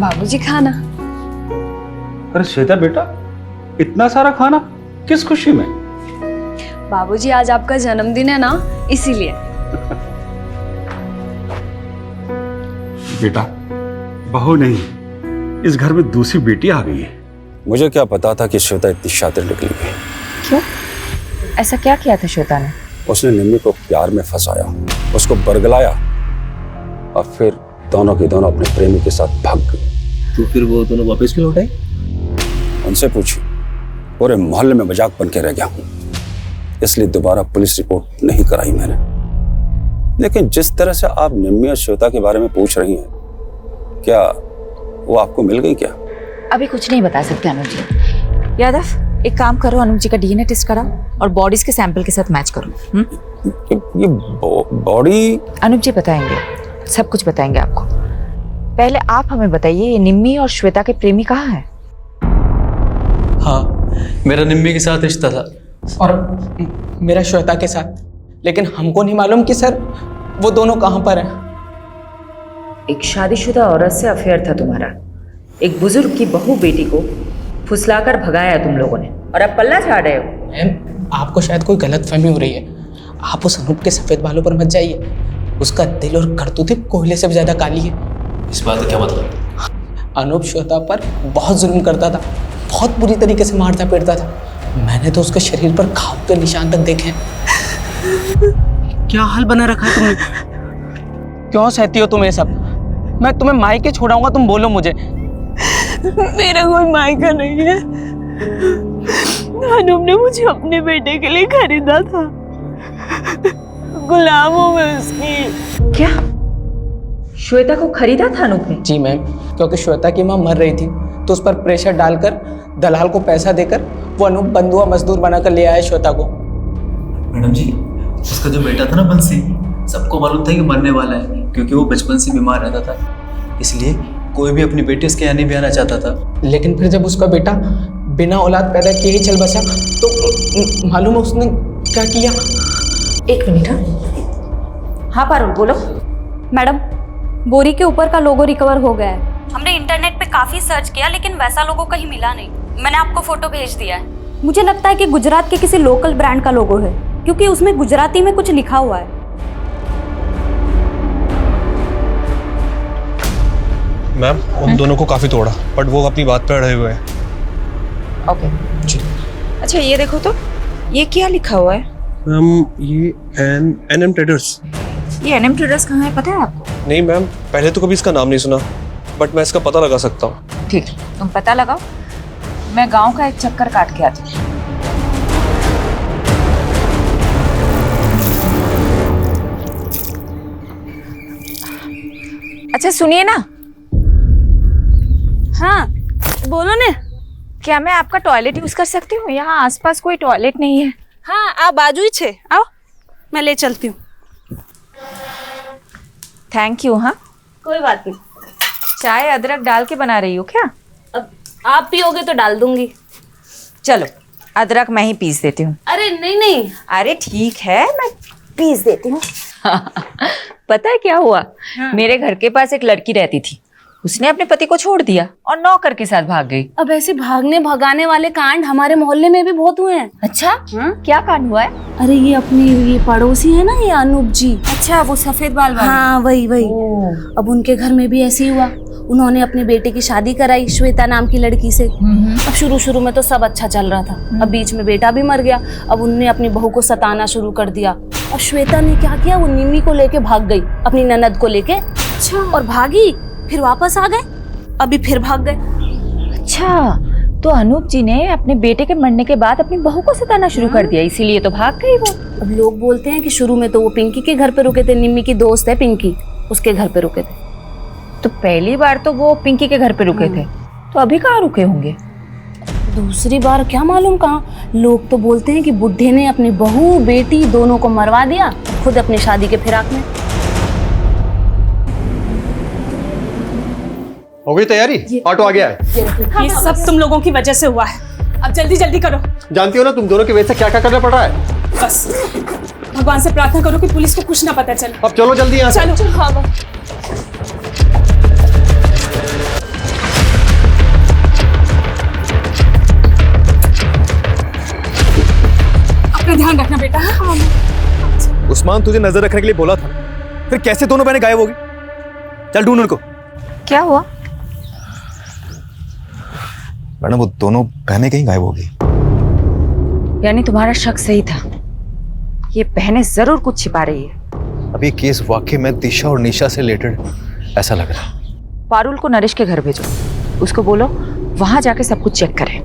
बाबूजी खाना। अरे श्वेता बेटा, इतना सारा खाना किस खुशी में? बाबूजी आज आपका जन्मदिन है ना, इसीलिए। बेटा, बहू नहीं, इस घर में दूसरी बेटी आ गई है। मुझे क्या पता था कि श्वेता इतनी शातिर निकली है। क्यों? ऐसा क्या किया था श्वेता ने? उसने निम्मी को प्यार में फंसाया, उसको बरगलाया और फिर दोनों के दोनों अपने प्रेमी के साथ भाग गई। तो फिर वो दोनों वापस क्यों लौटे? उनसे पूछी, पूरे मोहल्ले में मजाक बन के रह गया हूं, इसलिए दोबारा पुलिस रिपोर्ट नहीं कराई मैंने। लेकिन जिस तरह से आप निम्मी और श्वेता के बारे में पूछ रही हैं, क्या वो आपको मिल गई क्या? अभी कुछ नहीं बता सकते अनुज जी। यादव, एक काम करो, अनुज जी का डीएनए टेस्ट कराओ और बॉडीज के सैंपल के साथ मैच करो। ये बॉडी? अनुज जी बताएंगे, सब कुछ बताएंगे आपको। पहले आप हमें बताइए, ये निम्मी और श्वेता के प्रेमी कहाँ हैं? हाँ, मेरा निम्मी के साथ रिश्ता था और मेरा श्वेता के साथ, लेकिन हमको नहीं मालूम कि सर वो दोनों कहाँ पर हैं। एक शादीशुदा औरत से अफेयर था तुम्हारा, एक बुजुर्ग की बहू बेटी को फुसलाकर भगाया तुम लोगों ने, और अब पल्ला झाड़ रहे हो। मैम, आपको शायद कोई गलतफहमी हो रही है। आप उस अनूप के सफेद बालों पर मत जाइए, उसका दिल और करतूतें कोयले से भी ज्यादा काली है। इस बात का क्या मतलब? अनूप श्वेता पर बहुत जुल्म करता था, बहुत बुरी तरीके से मारता पीटता था। मैंने तो उसके शरीर पर घाव के निशान तक देखे हैं। क्या हाल बना रखा है तुमने? क्यों सहती हो तुम ये सब? मैं तुम्हें मायके छोड़ाऊंगा, तुम बोलो मुझे। मेरा कोई मायका नहीं है। अनूप ने मुझे अपने बेटे के लिए खरीदा था, गुलाम हूं मैं उसकी। क्या? श्वेता को खरीदा था अनूप ने? जी मैम, क्योंकि श्वेता की माँ मर रही थी, तो उस पर प्रेशर डालकर दलाल को पैसा देकर वो अनूप बंधुआ मजदूर बनाकर ले आया श्वेता को। मैडम जी, उसका जो बेटा था ना बंसी, सबको मालूम था कि मरने वाला है, क्योंकि वो बचपन से बीमार रहता था, इसलिए कोई भी अपनी बेटी उसके यहाँ नहीं भी आना चाहता था। लेकिन फिर जब उसका बेटा बिना औलाद पैदा किए ही चल बसा, तो मालूम है उसने क्या किया? एक मिनट। हाँ पारुल, बोलो। मैडम, बोरी के ऊपर का लोगो रिकवर हो गया है। हमने इंटरनेट पे काफी सर्च किया, लेकिन वैसा लोगो कहीं मिला नहीं। मैंने आपको फोटो भेज दिया है। मुझे लगता है कि गुजरात के किसी लोकल ब्रांड का लोगो है, क्योंकि उसमें गुजराती में कुछ लिखा हुआ है। मैम, उन दोनों को काफी तोड़ा, बट वो अपनी बात पे अड़े हुए हैं। ओके जी। अच्छा ये देखो तो, ये क्या लिखा हुआ है? मैम, ये एनएम ट्रेडर्स। ये एनएम ट्रेडर्स कहाँ है, पता है आपको? नहीं मैम, पहले तो कभी इसका नाम नहीं सुना, बट मैं इसका पता लगा सकता हूँ। ठीक, तुम पता लगाओ, मैं गांव का एक चक्कर काट के आती हूँ। अच्छा सुनिए ना। हाँ बोलो ने। क्या मैं आपका टॉयलेट यूज कर सकती हूँ? यहाँ आसपास कोई टॉयलेट नहीं है। हाँ, आप बाजू ही छे, आओ मैं ले चलती हूँ। Thank you. हाँ कोई बात नहीं। चाय अदरक डाल के बना रही हो क्या? अब आप पियोगे तो डाल दूंगी। चलो अदरक मैं ही पीस देती हूँ। अरे नहीं नहीं, अरे ठीक है, मैं पीस देती हूँ। पता है क्या हुआ? हाँ। मेरे घर के पास एक लड़की रहती थी, उसने अपने पति को छोड़ दिया और नौकर के साथ भाग गई। अब ऐसे भागने भगाने वाले कांड हमारे मोहल्ले में भी बहुत हुए हैं। अच्छा हाँ? क्या कांड हुआ है? अरे ये अपने ये पड़ोसी है ना, ये अनूप जी। अच्छा, वो सफेद बाल वाले? हाँ वही। अब उनके घर में भी ऐसे ही हुआ। उन्होंने अपने बेटे की शादी कराई श्वेता नाम की लड़की से, और अब शुरू शुरू में तो सब अच्छा चल रहा था, अब बीच में बेटा भी मर गया। अब उनने अपनी बहू को सताना शुरू कर दिया। और श्वेता ने क्या किया, वो निम्मी को लेके भाग गई, अपनी ननद को लेके। अच्छा। और भागी, फिर वापस आ गए, अभी फिर भाग गए। अच्छा, तो अनूप जी ने अपने बेटे के मरने के बाद अपनी बहू को सताना शुरू कर दिया, इसीलिए तो भाग गई वो। अब लोग बोलते हैं कि शुरू में तो वो पिंकी के घर पे रुके थे, निम्मी की दोस्त है पिंकी, उसके घर पे रुके थे। तो पहली बार तो वो पिंकी के घर पे रुके थे, तो अभी कहाँ रुके होंगे? दूसरी बार क्या मालूम कहाँ। लोग तो बोलते हैं कि बुढ़े ने अपनी बहू बेटी दोनों को मरवा दिया, खुद अपनी शादी के फिराक में। हो गई तैयारी? ऑटो आ गया है। ये सब तुम लोगों की वजह से हुआ है, अब जल्दी जल्दी करो। जानती हो ना तुम दोनों की वजह से क्या क्या करना पड़ रहा है। बस भगवान से प्रार्थना करो कि पुलिस को कुछ ना पता चले। अब चलो जल्दी यहाँ से। चलो। हाँ, अपना ध्यान रखना बेटा। उस्मान तुझे नजर रखने के लिए बोला था, फिर कैसे दोनों बहनें गायब होगी? चल ढूंढ उनको। क्या हुआ? मैडम वो दोनों बहनें कहीं गायब होगी। यानी तुम्हारा शक सही था, ये बहनें जरूर कुछ छिपा रही है। अभी केस वाकई में दिशा और निशा से रिलेटेड ऐसा लग रहा है। पारुल को नरेश के घर भेजो, उसको बोलो वहां जाके सब कुछ चेक करें।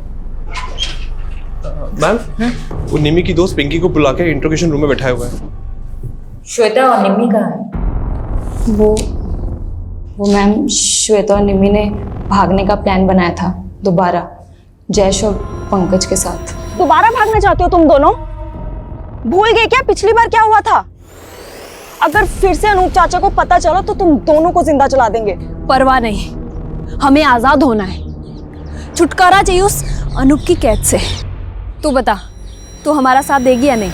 मैम, वो निम्मी की दोस्त पिंकी को बुला के इंट्रोगेशन रूम में बैठाया हुआ है। श्वेता और निम्मी कहाँ है? वो मैम, श्वेता और निम्मी ने भागने का प्लान बनाया था दोबारा, जयेश और पंकज के साथ। दोबारा भागना चाहते हो तुम दोनों? भूल गए क्या पिछली बार क्या हुआ था? अगर फिर से अनूप चाचा को पता चला तो तुम दोनों को जिंदा जला देंगे। परवाह नहीं, हमें आजाद होना है, छुटकारा चाहिए उस अनूप की कैद से। तू बता, तू हमारा साथ देगी या नहीं?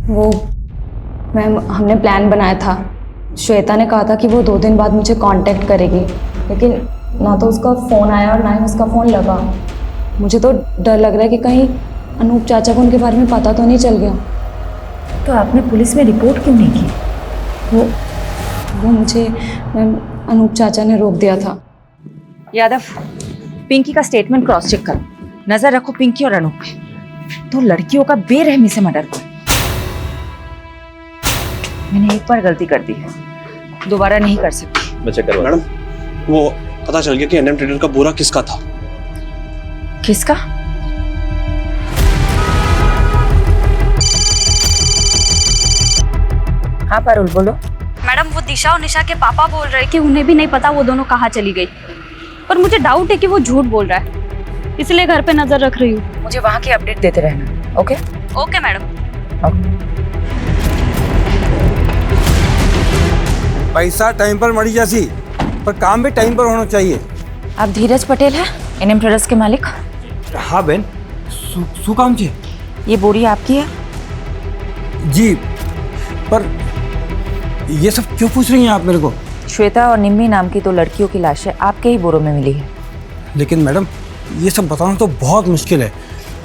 वो मैम, हमने प्लान बनाया था, श्वेता ने कहा था कि वो 2 दिन बाद मुझे कांटेक्ट करेगी, लेकिन ना तो उसका फ़ोन आया और ना ही उसका फ़ोन लगा। मुझे तो डर लग रहा है कि कहीं अनूप चाचा को उनके बारे में पता तो नहीं चल गया। तो आपने पुलिस में रिपोर्ट क्यों नहीं की? वो मुझे मैम अनूप चाचा ने रोक दिया था। यादव, पिंकी का स्टेटमेंट क्रॉस चेक करो, नजर रखो पिंकी और अनूप पे। तो लड़कियों का बेरहमी से मर्डर हुआ। मैंने एक बार गलती कर दी है, दोबारा नहीं कर सकती। मैं चेक करवा। मैडम, वो पता चल गया कि एनएम ट्रेडर का बोरा किसका था। किसका? हाँ पारुल, बोलो। मैडम, वो दिशा और निशा के पापा बोल रहे कि उन्हें भी नहीं पता वो दोनों कहाँ चली गई, पर मुझे डाउट है कि वो झूठ बोल रहा है, इसलिए घर पे नजर रख रही हूँ। मुझे वहाँ की अपडेट देते रहना। Okay okay madam. पैसा टाइम पर मरी जासी, पर काम भी टाइम पर होना चाहिए। आप धीरज पटेल है, एनएम ट्रेडर्स के मालिक? हाँ बहन, शू काम छे? ये बोरी आपकी है? जी, पर ये सब क्यों पूछ रही हैं आप मेरे को? श्वेता और निम्मी नाम की 2 लड़कियों की लाशें आपके ही बोरों में मिली है। लेकिन मैडम, ये सब बताना तो बहुत मुश्किल है।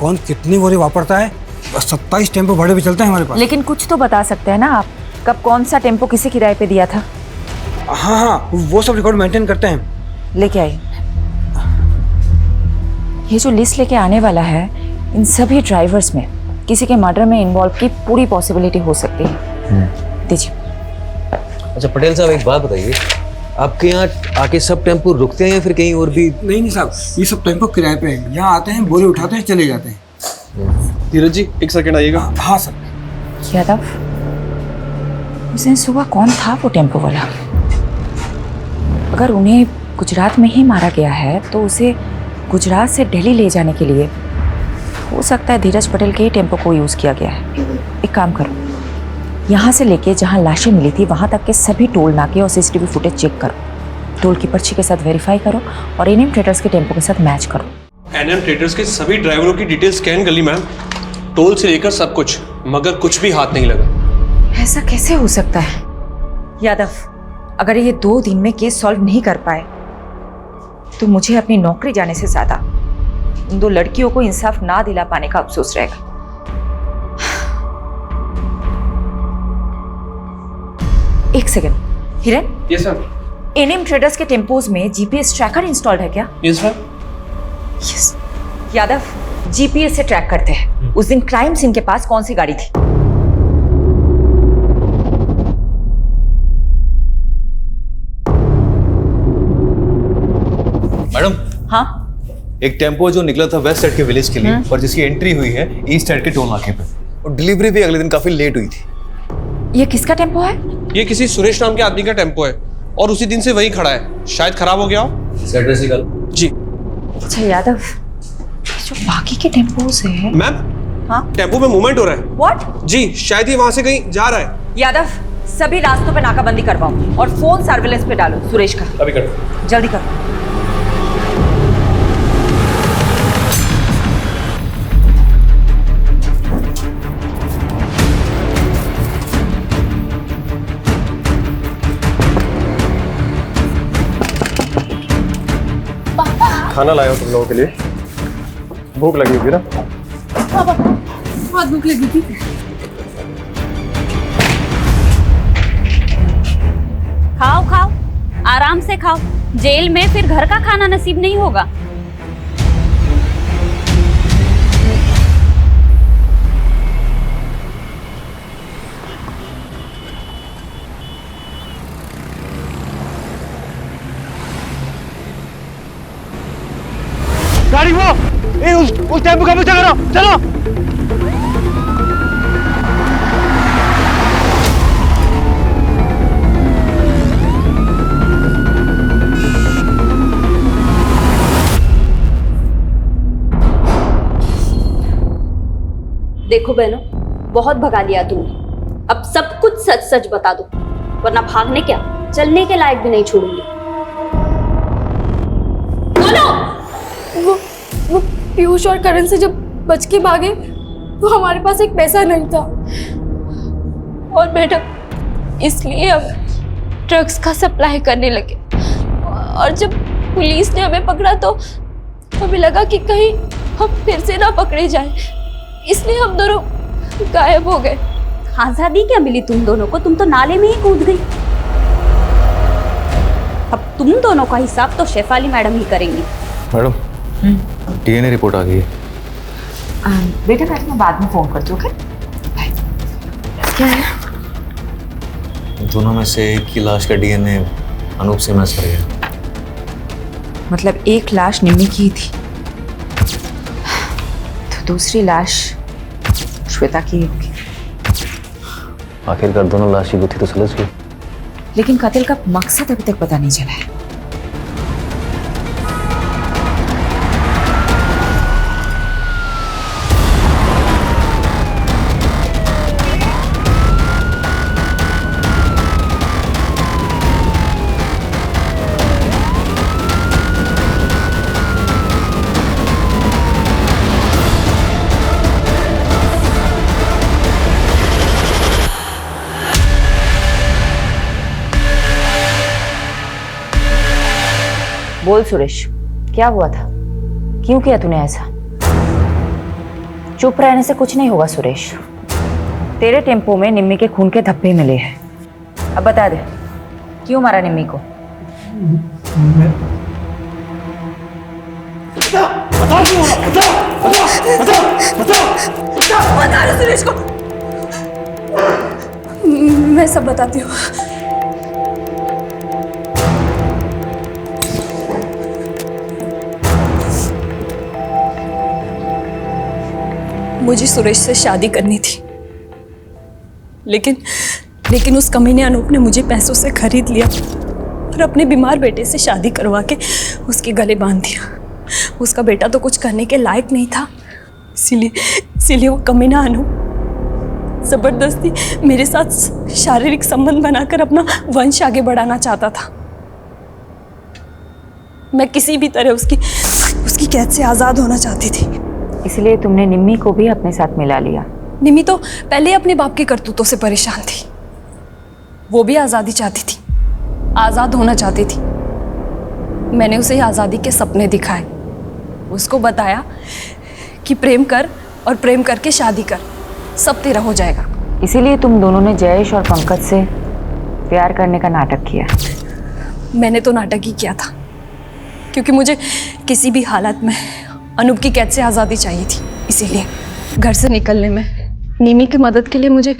कौन कितनी बोरी वापरता है? 27 टेम्पो भाड़े पे चलते हैं हमारे पास। लेकिन कुछ तो बता सकते हैं ना आप, कब कौन सा टेम्पो किसी किराए पे दिया था? हाँ, वो सब रिकॉर्ड मेंटेन करते हैं। लेके आइए। ये जो लिस्ट लेके आने वाला है, इन सभी ड्राइवर्स में किसी के मर्डर में इन्वॉल्व की पूरी पॉसिबिलिटी हो सकती है। दीजिए। अच्छा पटेल साहब, एक बात बताइए, आपके यहाँ आके सब टेम्पो रुकते हैं या फिर कहीं और भी? नहीं साहब, ये सब टेम्पो किराए पे है, यहाँ आते हैं, बोरी उठाते हैं, चले जाते हैं। धीरज जी, एक सेकंड आइएगा। हाँ सर। यादव, उस दिन सुबह कौन था वो टेम्पो वाला? अगर उन्हें गुजरात में ही मारा गया है तो उसे गुजरात से दिल्ली ले जाने के लिए हो सकता है धीरज पटेल के ही टेम्पो को यूज़ किया गया है। एक काम करो, यहाँ से लेके जहाँ लाशें मिली थी वहाँ तक के सभी टोल नाके और सीसीटीवी फुटेज चेक करो, टोल की पर्ची के साथ वेरीफाई करो और एनएम ट्रेडर्स के टेम्पो के साथ मैच करो। एनएम ट्रेडर्स के सभी ड्राइवरों की डिटेल स्कैन कर ली मैम, टोल से लेकर सब कुछ, मगर कुछ भी हाथ नहीं लगा। ऐसा कैसे हो सकता है? यादव, अगर ये 2 दिन में केस सॉल्व नहीं कर पाए तो मुझे अपनी नौकरी जाने से ज्यादा उन 2 लड़कियों को इंसाफ ना दिला पाने का अफसोस रहेगा। एक second, Hiran. Yes sir. NM traders के टेम्पोज में जीपीएस ट्रैकर इंस्टॉल्ड है क्या? Yes sir. यादव, जीपीएस से ट्रैक करते हैं उस दिन क्राइम सीन के पास कौन सी गाड़ी थी। मैडम, हाँ, एक टेम्पो जो निकला था वेस्ट साइड के विलेज के लिए और जिसकी एंट्री हुई है ईस्ट साइड के टोल नाके पे, और डिलीवरी भी अगले दिन काफी लेट हुई थी। ये किसका टेम्पो है? ये किसी सुरेश नाम के आदमी का टेम्पो है और उसी दिन से वही खड़ा है, शायद खराब हो गया हो। सैटरडे से कल। जी। अच्छा यादव, जो बाकी के टेम्पोस है। मैम, हाँ, टेम्पो में मूवमेंट हो रहा है। व्हाट? जी, शायद ये वहां से कहीं जा रहा है। यादव, सभी रास्तों पे नाकाबंदी करवाओ और फोन सर्विलेंस पे डालो सुरेश का। अभी करो। जल्दी करो। खाना लाया हूँ तुम लोगों के लिए। भूख लगी होगी ना? पापा, बहुत भूख लगी थी। खाओ खाओ, आराम से खाओ। जेल में फिर घर का खाना नसीब नहीं होगा। गाड़ी वो उस टेम्पो का पीछा करो, चलो। देखो बहनों, बहुत भगा लिया तुमने। अब सब कुछ सच सच बता दो, वरना भागने क्या, चलने के लायक भी नहीं छोड़ूंगी। बोलो। वो पीयूष और करण से जब बच के भागे तो हमारे पास एक पैसा नहीं था, और मैडम इसलिए हम ड्रग्स का सप्लाई करने लगे। और जब पुलिस ने हमें पकड़ा तो हमें लगा कि कहीं हम फिर से ना पकड़े जाएं, इसलिए हम दोनों गायब हो गए। आजादी क्या मिली तुम दोनों को? तुम तो नाले में ही कूद गई। अब तुम दोनों का हिसाब तो शेफाली मैडम ही करेंगी। मैडम, डीएनए रिपोर्ट आ गई है। बेटा मैं तुम्हें बाद में फोन करती हूँ, ओके? क्या है? दोनों में से एक की लाश का डीएनए अनूप से मैच कर गया। मतलब एक लाश निम्मी की ही थी, तो दूसरी लाश श्वेता की होगी। आखिरकार दोनों लाश की गुत्थी तो सुलझ गई, लेकिन कत्ल का मकसद अभी तक पता नहीं चला है। बोल सुरेश, क्या हुआ था? क्यों किया तूने ऐसा? चुप रहने से कुछ नहीं होगा सुरेश। तेरे टेम्पो में निम्मी के खून के धब्बे मिले हैं। अब बता दे, क्यों मारा निम्मी को? बता सुरेश को। मैं सब बताती हूँ। मुझे सुरेश से शादी करनी थी, लेकिन उस कमीने अनूप ने मुझे पैसों से खरीद लिया और अपने बीमार बेटे से शादी करवा के उसके गले बांध दिया। उसका बेटा तो कुछ करने के लायक नहीं था, इसीलिए वो कमीना अनूप जबरदस्ती मेरे साथ शारीरिक संबंध बनाकर अपना वंश आगे बढ़ाना चाहता था। मैं किसी भी तरह उसकी कैद से आज़ाद होना चाहती थी। इसलिए तुमने निम्मी को भी अपने साथ मिला लिया। निम्मी तो पहले अपने बाप के करतूतों से परेशान थी। वो भी आज़ादी चाहती थी, आज़ाद होना चाहती थी। मैंने उसे आज़ादी के सपने दिखाए, उसको बताया कि प्रेम कर और प्रेम करके शादी कर, सब तेरा हो जाएगा। इसीलिए तुम दोनों ने जयेश और पंकज से प्यार करने का नाटक किया। मैंने तो नाटक ही किया था, क्योंकि मुझे किसी भी हालत में अनूप की कैद से आज़ादी चाहिए थी, इसीलिए घर से निकलने में निमी की मदद के लिए मुझे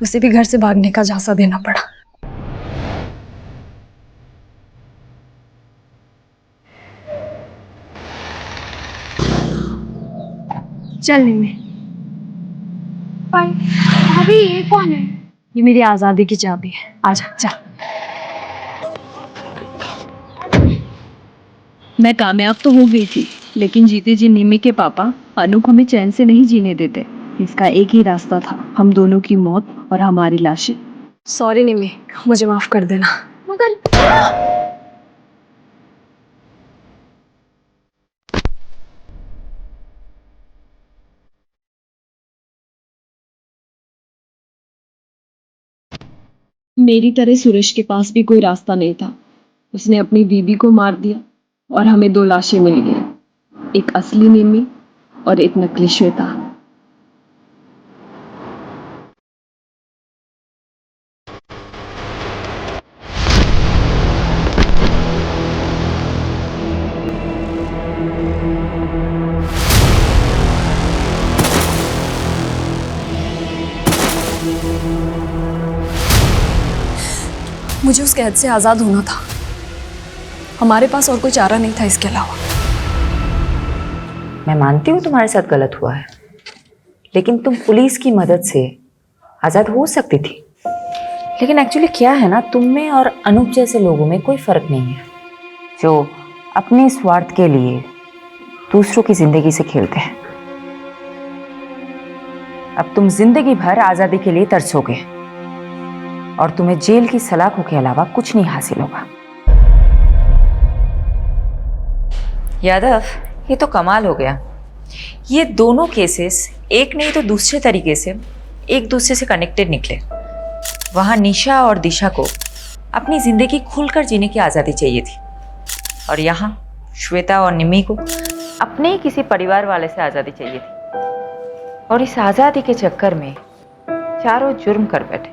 उसे भी घर से भागने का झांसा देना पड़ा। चल निमी। भाभी ये कौन है? ये मेरी आज़ादी की चाबी है, आजा चल। मैं कामयाब तो हो गई थी, लेकिन जीते जी निमी के पापा अनूप हमें चैन से नहीं जीने देते। इसका एक ही रास्ता था, हम दोनों की मौत और हमारी लाशें। सॉरी निमी, मुझे माफ कर देना। मगर मेरी तरह सुरेश के पास भी कोई रास्ता नहीं था। उसने अपनी बीबी को मार दिया और हमें 2 लाशें मिल गई, एक असली निमी और एक नकली श्वेता। मुझे उस कैद से आज़ाद होना था, हमारे पास और कोई चारा नहीं था इसके अलावा। मैं मानती हूँ तुम्हारे साथ गलत हुआ है, लेकिन तुम पुलिस की मदद से आज़ाद हो सकती थी। लेकिन एक्चुअली क्या है ना, तुम में और अनूप जैसे लोगों में कोई फ़र्क नहीं है, जो अपने स्वार्थ के लिए दूसरों की ज़िंदगी से खेलते हैं। अब तुम जिंदगी भर आज़ादी के लिए तरसोगे और तुम्हें जेल की सलाखों के अलावा कुछ नहीं हासिल होगा। यादव, ये तो कमाल हो गया। ये दोनों केसेस एक नहीं तो दूसरे तरीके से एक दूसरे से कनेक्टेड निकले। वहाँ निशा और दिशा को अपनी जिंदगी खुलकर जीने की आज़ादी चाहिए थी, और यहाँ श्वेता और निमी को अपने ही किसी परिवार वाले से आज़ादी चाहिए थी। और इस आज़ादी के चक्कर में चारों जुर्म कर बैठे।